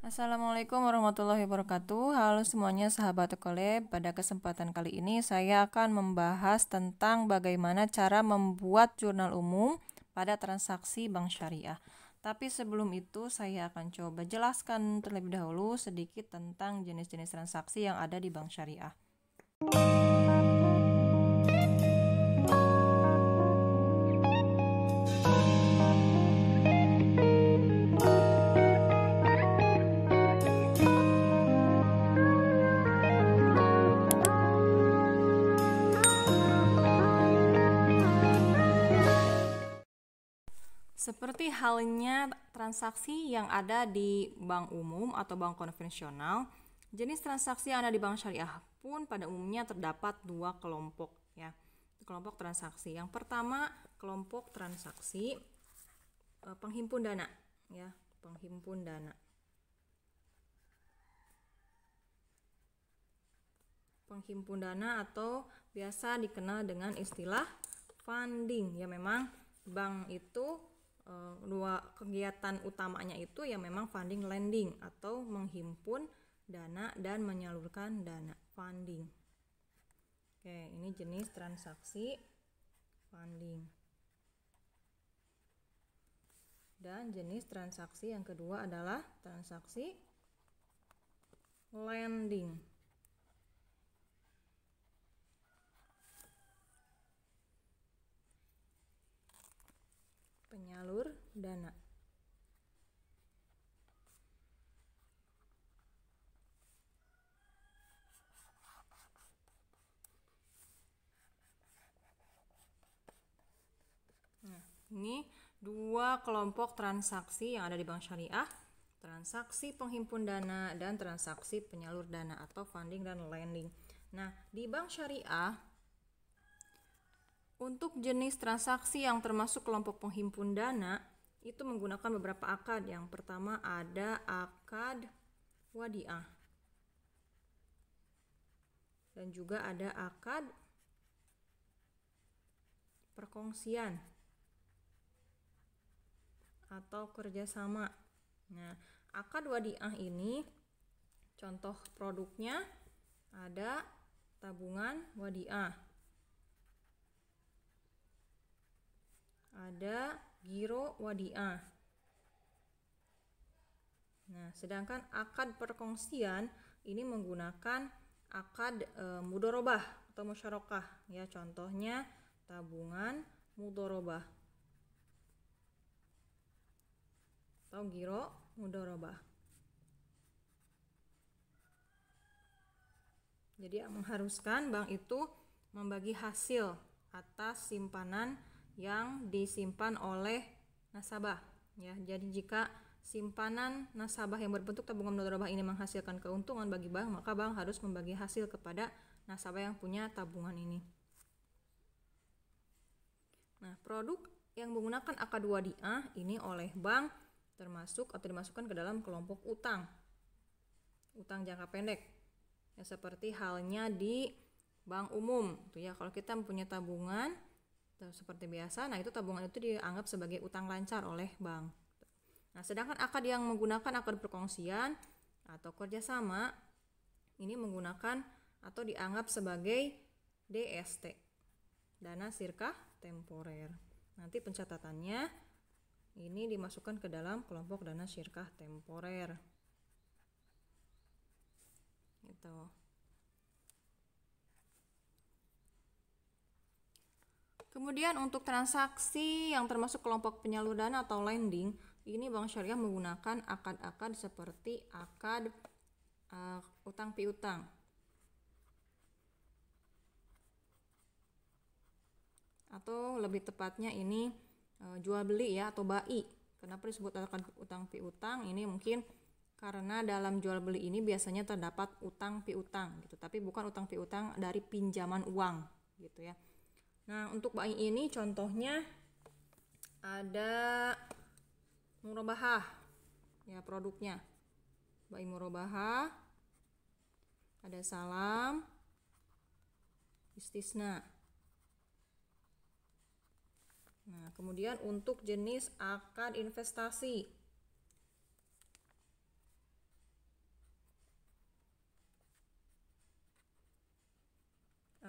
Assalamualaikum warahmatullahi wabarakatuh. Halo semuanya sahabat Ekolab. Pada kesempatan kali ini saya akan membahas tentang bagaimana cara membuat jurnal umum pada transaksi bank syariah. Tapi sebelum itu saya akan coba jelaskan terlebih dahulu sedikit tentang jenis-jenis transaksi yang ada di bank syariah. Seperti halnya transaksi yang ada di bank umum atau bank konvensional, jenis transaksi yang ada di bank syariah pun pada umumnya terdapat dua kelompok ya. Kelompok transaksi. Yang pertama, kelompok transaksi penghimpun dana ya, penghimpun dana. Penghimpun dana atau biasa dikenal dengan istilah funding. Ya memang bank itu dua kegiatan utamanya itu ya memang funding lending atau menghimpun dana dan menyalurkan dana funding. Oke, ini jenis transaksi funding. Dan jenis transaksi yang kedua adalah transaksi lending. Penyalur dana. Nah, ini dua kelompok transaksi yang ada di bank syariah, transaksi penghimpun dana dan transaksi penyalur dana atau funding dan lending. Nah, di bank syariah untuk jenis transaksi yang termasuk kelompok penghimpun dana itu menggunakan beberapa akad. Yang pertama ada akad wadiah dan juga ada akad perkongsian atau kerjasama. Nah, akad wadiah ini contoh produknya ada tabungan wadiah, ada giro wadiah. Nah, sedangkan akad perkongsian ini menggunakan akad mudorobah atau musyarakah ya, contohnya tabungan mudorobah atau giro mudorobah. Jadi mengharuskan bank itu membagi hasil atas simpanan yang disimpan oleh nasabah ya. Jadi jika simpanan nasabah yang berbentuk tabungan mudorobah ini menghasilkan keuntungan bagi bank, maka bank harus membagi hasil kepada nasabah yang punya tabungan ini. Nah, produk yang menggunakan akad wadiah ini oleh bank termasuk atau dimasukkan ke dalam kelompok utang jangka pendek ya, seperti halnya di bank umum tuh ya. Kalau kita mempunyai tabungan seperti biasa, nah itu tabungan itu dianggap sebagai utang lancar oleh bank. Nah, sedangkan akad yang menggunakan akad perkongsian atau kerjasama ini menggunakan atau dianggap sebagai DST, dana sirkah temporer. Nanti pencatatannya ini dimasukkan ke dalam kelompok dana sirkah temporer. Gitu. Kemudian untuk transaksi yang termasuk kelompok penyalur dana atau lending, ini bank syariah menggunakan akad-akad seperti akad utang piutang atau lebih tepatnya ini jual beli ya atau bai. Kenapa disebut akad utang piutang? Ini mungkin karena dalam jual beli ini biasanya terdapat utang piutang gitu, tapi bukan utang piutang dari pinjaman uang gitu ya. Nah, untuk bai ini contohnya ada murabahah ya, produknya bai murabahah, ada salam, istisna. Nah, kemudian untuk jenis akad investasi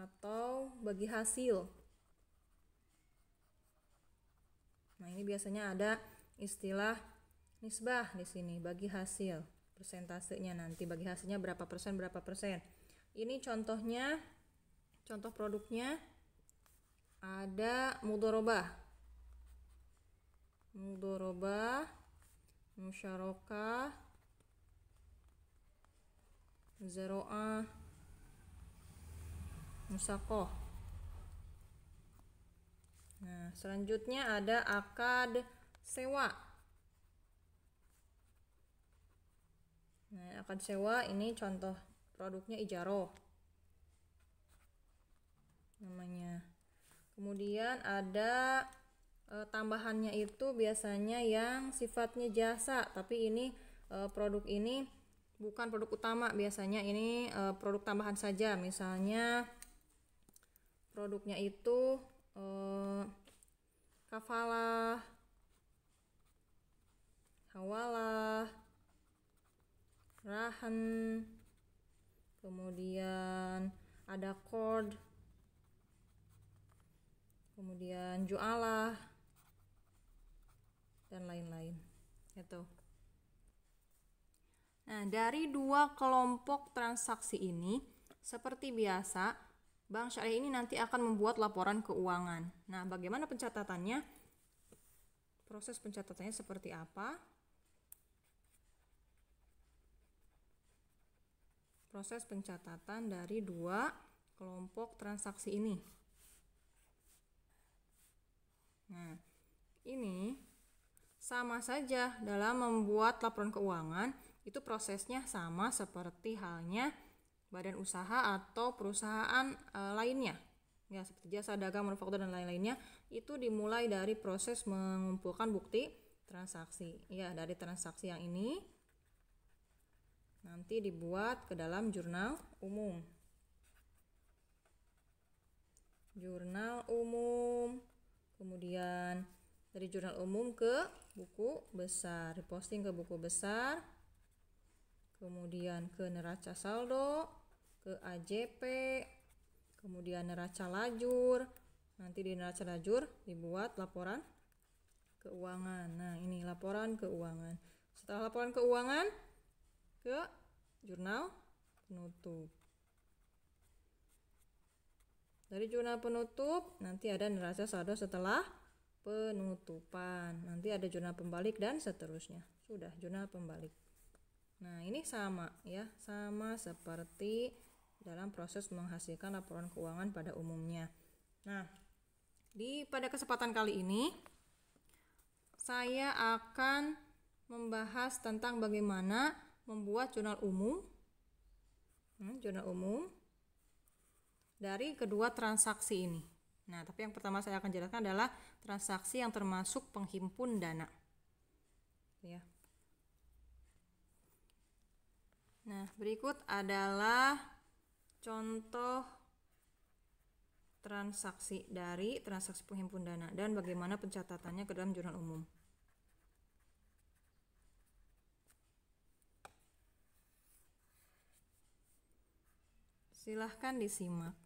atau bagi hasil. Nah, ini biasanya ada istilah nisbah di sini, bagi hasil. Persentasenya nanti bagi hasilnya berapa persen. Ini contohnya, contoh produknya ada mudorobah, musyarakah, zaro'ah, musaqah. Nah, selanjutnya ada akad sewa. Nah, akad sewa ini contoh produknya ijaroh namanya. Kemudian ada tambahannya itu biasanya yang sifatnya jasa, tapi ini produk ini bukan produk utama, biasanya ini produk tambahan saja. Misalnya produknya itu kafalah, hawalah, rahan, kemudian ada qard, kemudian ju'alah, dan lain-lain gitu. Nah, dari dua kelompok transaksi ini, seperti biasa, bank syariah ini nanti akan membuat laporan keuangan. Nah, bagaimana pencatatannya? Proses pencatatannya seperti apa? Proses pencatatan dari dua kelompok transaksi ini. Nah, ini sama saja dalam membuat laporan keuangan, itu prosesnya sama seperti halnya badan usaha atau perusahaan lainnya. Ya, seperti jasa dagang, manufaktur dan lain-lainnya, itu dimulai dari proses mengumpulkan bukti transaksi. Ya, dari transaksi yang ini nanti dibuat ke dalam jurnal umum. Kemudian dari jurnal umum ke buku besar, diposting ke buku besar, kemudian ke neraca saldo, ke AJP, kemudian neraca lajur. Nanti di neraca lajur dibuat laporan keuangan. Nah, ini laporan keuangan. Setelah laporan keuangan ke jurnal penutup. Dari jurnal penutup nanti ada neraca saldo setelah penutupan. Nanti ada jurnal pembalik dan seterusnya. Sudah, jurnal pembalik. Nah, ini sama ya, sama seperti dalam proses menghasilkan laporan keuangan pada umumnya. Nah, pada kesempatan kali ini saya akan membahas tentang bagaimana membuat jurnal umum dari kedua transaksi ini. Nah, tapi yang pertama saya akan jelaskan adalah transaksi yang termasuk penghimpun dana. Ya. Nah, berikut adalah contoh transaksi dari transaksi penghimpun dana dan bagaimana pencatatannya ke dalam jurnal umum. Silahkan disimak.